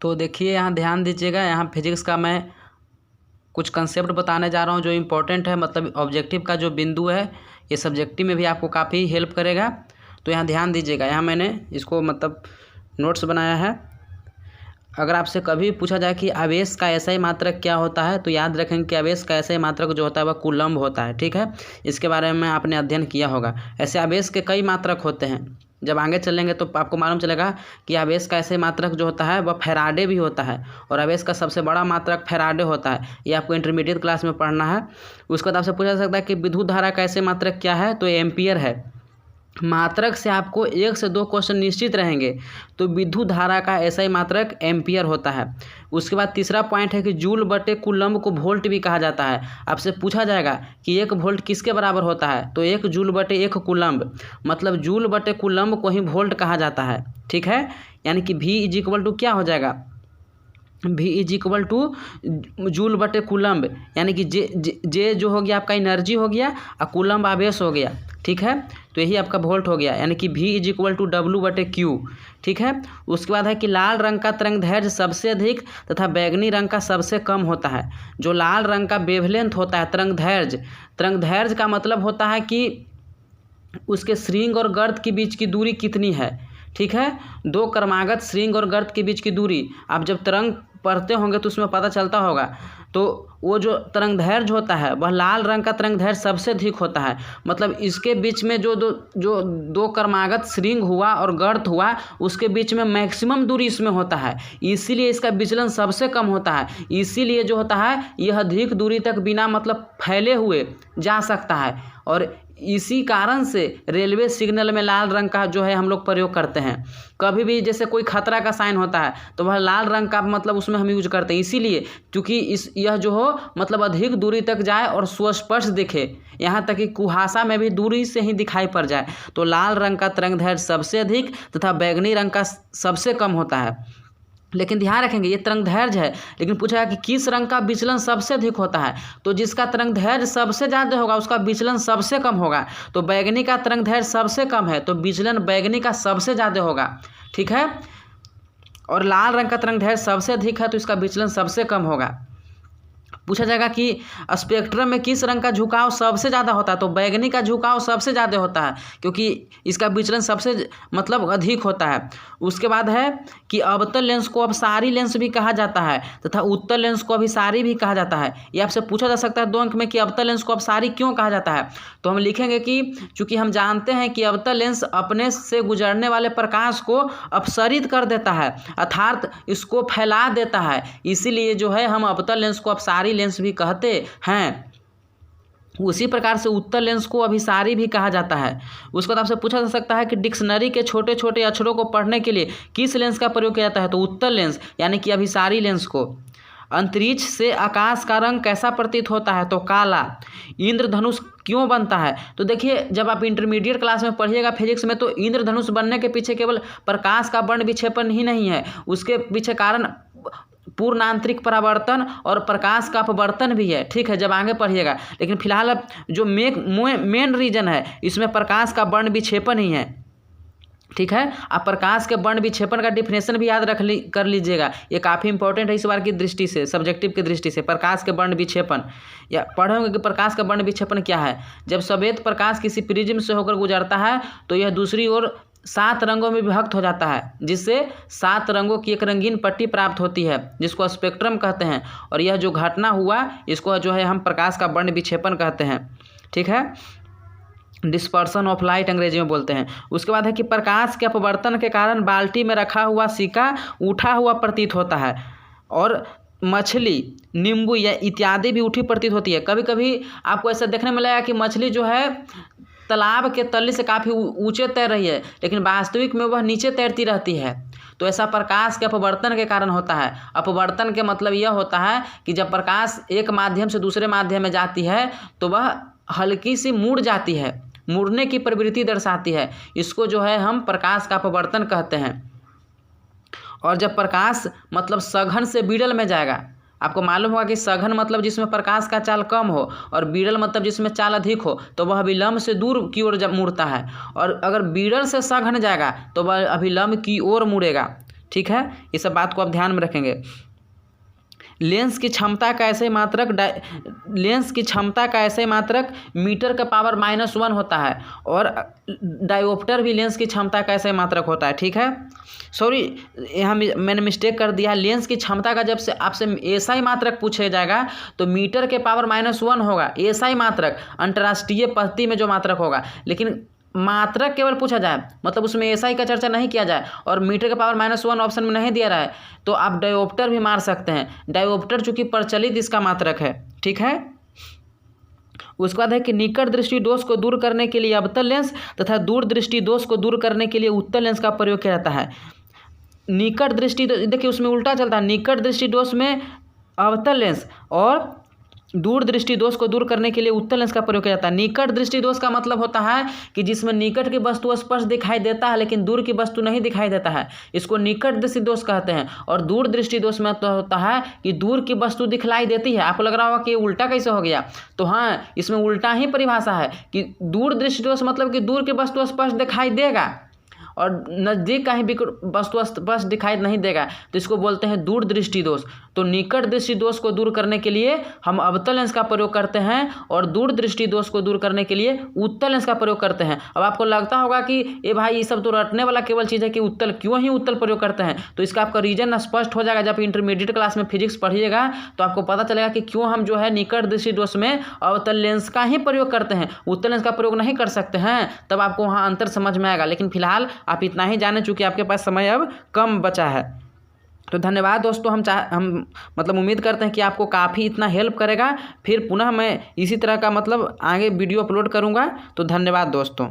तो देखिए यहाँ ध्यान दीजिएगा, यहाँ फिजिक्स का मैं कुछ कंसेप्ट बताने जा रहा हूँ जो इम्पोर्टेंट है, मतलब ऑब्जेक्टिव का जो बिंदु है ये सब्जेक्टिव में भी आपको काफ़ी हेल्प करेगा। तो यहाँ ध्यान दीजिएगा, यहाँ मैंने इसको मतलब नोट्स बनाया है। अगर आपसे कभी पूछा जाए कि आवेश का SI मात्रक क्या होता है, तो याद रखेंगे कि आवेश का SI मात्रक जो होता है वह कूलम्ब होता है। ठीक है, इसके बारे में आपने अध्ययन किया होगा। ऐसे आवेश के कई मात्रक होते हैं, जब आगे चलेंगे तो आपको मालूम चलेगा कि आवेश का SI मात्रक जो होता है वह फैराडे भी होता है, और आवेश का सबसे बड़ा मात्रक फैराडे होता है। ये आपको इंटरमीडिएट क्लास में पढ़ना है। उसके बाद आपसे पूछा जा सकता है कि विद्युत धारा का SI मात्रक क्या है, तो एम्पियर है। मात्रक से आपको 1 से 2 क्वेश्चन निश्चित रहेंगे, तो विद्युत धारा का SI मात्रक एम्पियर होता है। उसके बाद तीसरा पॉइंट है कि जूल बटे कूलम्ब को वोल्ट भी कहा जाता है। आपसे पूछा जाएगा कि 1 वोल्ट किसके बराबर होता है, तो 1 जूल बटे 1 कूलम्ब, मतलब जूल बटे कूलम्ब को ही वोल्ट कहा जाता है। ठीक है, यानी कि V = क्या हो जाएगा, V = जूल बटे कूलम्ब, यानी कि जे जो हो गया आपका एनर्जी हो गया और कूलम्ब आवेश हो गया। ठीक है, तो यही आपका वोल्ट हो गया, यानी कि V = W/Q। ठीक है, उसके बाद है कि लाल रंग का तरंगदैर्घ्य सबसे अधिक तथा बैगनी रंग का सबसे कम होता है। जो लाल रंग का वेवलेंथ होता है, तरंगदैर्घ्य का मतलब होता है कि उसके श्रृंग और गर्त के बीच की दूरी कितनी है। ठीक है, 2 क्रमागत श्रृंग और गर्त के बीच की दूरी आप जब तरंग पढ़ते होंगे तो उसमें पता चलता होगा। तो वो जो तरंगदैर्घ्य होता है वह लाल रंग का तरंगदैर्घ्य सबसे अधिक होता है, मतलब इसके बीच में जो दो क्रमागत श्रृंग हुआ और गर्त हुआ उसके बीच में मैक्सिमम दूरी इसमें होता है, इसीलिए इसका विचलन सबसे कम होता है। इसीलिए जो होता है यह अधिक दूरी तक बिना मतलब फैले हुए जा सकता है, और इसी कारण से रेलवे सिग्नल में लाल रंग का जो है हम लोग प्रयोग करते हैं। कभी भी जैसे कोई खतरा का साइन होता है तो वह लाल रंग का मतलब उसमें हम यूज करते हैं, इसीलिए क्योंकि यह जो हो मतलब अधिक दूरी तक जाए और सुस्पष्ट दिखे, यहाँ तक कि कुहासा में भी दूरी से ही दिखाई पड़ जाए। तो लाल रंग का तरंगदैर्घ्य सबसे अधिक तथा बैगनी रंग का सबसे कम होता है। लेकिन ध्यान रखेंगे ये तरंगदैर्घ्य है, लेकिन पूछा कि किस रंग का विचलन सबसे अधिक होता है, तो जिसका तरंगदैर्घ्य सबसे ज़्यादा होगा उसका विचलन सबसे कम होगा। तो बैगनी का तरंगदैर्घ्य सबसे कम है तो विचलन बैगनी का सबसे ज़्यादा होगा। ठीक है, और लाल रंग का तरंगदैर्घ्य सबसे अधिक है तो इसका विचलन सबसे कम होगा। पूछा जाएगा कि स्पेक्ट्रम में किस रंग का झुकाव सबसे ज़्यादा होता है, तो बैगनी का झुकाव सबसे ज़्यादा होता है क्योंकि इसका विचलन सबसे मतलब अधिक होता है। उसके बाद है कि अवतल लेंस को अपसारी लेंस भी कहा जाता है तथा उत्तल लेंस को अभिसारी भी कहा जाता है। ये आपसे पूछा जा सकता है 2 अंक में कि अवतल लेंस को अपसारी क्यों कहा जाता है, तो हम लिखेंगे कि चूँकि हम जानते हैं कि अवतल लेंस अपने से गुजरने वाले प्रकाश को अपसरित कर देता है, अर्थात इसको फैला देता है, इसीलिए जो है हम अवतल लेंस को अपसारी लेंस भी कहते हैं। उसी प्रकार से उत्तल लेंस को अभिसारी भी कहा जाता है। उसके बाद आपसे पूछा जा सकता है कि डिक्शनरी के छोटे छोटे अक्षरों को पढ़ने के लिए किस लेंस का प्रयोग किया जाता है, तो उत्तल लेंस यानी कि अभिसारी लेंस को। अंतरिक्ष से आकाश का रंग कैसा प्रतीत होता है, तो काला। इंद्रधनुष क्यों बनता है, तो देखिए जब आप इंटरमीडिएट क्लास में पढ़िएगा फिजिक्स में, तो इंद्रधनुष बनने के पीछे केवल प्रकाश का वर्ण विक्षेपण ही नहीं है, उसके पीछे कारण पूर्ण आंतरिक परावर्तन और प्रकाश का अपवर्तन भी है। ठीक है, जब आगे पढ़िएगा, लेकिन फिलहाल जो मेन रीजन है इसमें प्रकाश का वर्ण विक्षेपण ही है। ठीक है, आप प्रकाश के वर्ण विक्षेपण का डिफिनेशन भी याद कर लीजिएगा, ये काफ़ी इंपॉर्टेंट है इस बार की दृष्टि से, सब्जेक्टिव की दृष्टि से। प्रकाश के वर्ण विक्षेपण या पढ़ोगे कि प्रकाश का वर्ण विक्षेपण क्या है। जब सफेद प्रकाश किसी प्रिज्म से होकर गुजरता है तो यह दूसरी ओर 7 रंगों में विभक्त हो जाता है, जिससे 7 रंगों की एक रंगीन पट्टी प्राप्त होती है जिसको स्पेक्ट्रम कहते हैं, और यह जो घटना हुआ इसको जो है हम प्रकाश का वर्ण विक्षेपण कहते हैं। ठीक है, डिस्पर्सन ऑफ लाइट अंग्रेजी में बोलते हैं। उसके बाद है कि प्रकाश के अपवर्तन के कारण बाल्टी में रखा हुआ सिक्का उठा हुआ प्रतीत होता है, और मछली, नींबू या इत्यादि भी उठी प्रतीत होती है। कभी कभी आपको ऐसा देखने में लगेगा कि मछली जो है तालाब के तली से काफ़ी ऊंचे तैर रही है, लेकिन वास्तविक में वह नीचे तैरती रहती है। तो ऐसा प्रकाश के अपवर्तन के कारण होता है। अपवर्तन के मतलब यह होता है कि जब प्रकाश एक माध्यम से दूसरे माध्यम में जाती है तो वह हल्की सी मुड़ जाती है, मुड़ने की प्रवृत्ति दर्शाती है, इसको जो है हम प्रकाश का अपवर्तन कहते हैं। और जब प्रकाश मतलब सघन से बिरल में जाएगा, आपको मालूम होगा कि सघन मतलब जिसमें प्रकाश का चाल कम हो और बिरल मतलब जिसमें चाल अधिक हो, तो वह अभिलंब से दूर की ओर मुड़ता है, और अगर बिरल से सघन जाएगा तो वह अभिलंब की ओर मुड़ेगा। ठीक है, ये सब बात को आप ध्यान में रखेंगे। लेंस की क्षमता का ऐसे मात्रक मीटर का पावर -1 होता है और डायोप्टर भी लेंस की क्षमता का ऐसे मात्रक होता है। ठीक है, सॉरी यहाँ मैंने मिस्टेक कर दिया। लेंस की क्षमता का जब से आपसे एसआई मात्रक पूछा जाएगा तो मीटर के पावर -1 होगा एसआई मात्रक, अंतर्राष्ट्रीय पद्धति में जो मात्रक होगा। लेकिन मात्रक केवल पूछा जाए, मतलब उसमें एसआई का चर्चा नहीं किया जाए और मीटर का पावर -1 ऑप्शन में नहीं दिया रहा है, तो आप डायोप्टर भी मार सकते हैं। डायोप्टर चूंकि प्रचलित इसका मात्रक है। ठीक है, उसके बाद है कि निकट दृष्टि दोष को दूर करने के लिए अवतल लेंस तथा दूर दृष्टि दोष को दूर करने के लिए उत्तल लेंस का प्रयोग किया जाता है। निकट दृष्टि, देखिए उसमें उल्टा चलता है, निकट दृष्टि दोष में अवतल लेंस और दूर दृष्टि दोष को दूर करने के लिए उत्तल लेंस का प्रयोग किया जाता है। निकट दृष्टि दोष का मतलब होता है कि जिसमें निकट की वस्तु स्पष्ट दिखाई देता है लेकिन दूर की वस्तु नहीं दिखाई देता है, इसको निकट दृष्टि दोष कहते हैं। और दूर दृष्टि दोष में तो होता है कि दूर की वस्तु दिखलाई देती है। आपको लग रहा होगा कि उल्टा कैसे हो गया, तो हाँ, इसमें उल्टा ही परिभाषा है कि दूर दृष्टि दोष मतलब कि दूर की वस्तु स्पष्ट दिखाई देगा और नज़दीक का ही वस्तु स्पष्ट दिखाई नहीं देगा, तो इसको बोलते हैं दूर दृष्टि दोष। तो निकट दृष्टि दोष को दूर करने के लिए हम अवतल लेंस का प्रयोग करते हैं और दूर दृष्टि दोष को दूर करने के लिए उत्तल लेंस का प्रयोग करते हैं। अब आपको लगता होगा कि ये भाई ये सब तो रटने वाला केवल चीज़ है कि उत्तल क्यों ही उत्तल प्रयोग करते हैं, तो इसका आपका रीजन स्पष्ट हो जाएगा। जब इंटरमीडिएट क्लास में फिजिक्स पढ़िएगा तो आपको पता चलेगा कि क्यों हम जो है निकट दृष्टि दोष में अवतल लेंस का ही प्रयोग करते हैं, उत्तल लेंस का प्रयोग नहीं कर सकते हैं। तब आपको वहाँ अंतर समझ में आएगा। लेकिन फिलहाल आप इतना ही जाने, चूँकि आपके पास समय अब कम बचा है। तो धन्यवाद दोस्तों, हम मतलब उम्मीद करते हैं कि आपको काफ़ी इतना हेल्प करेगा। फिर पुनः मैं इसी तरह का मतलब आगे वीडियो अपलोड करूँगा। तो धन्यवाद दोस्तों।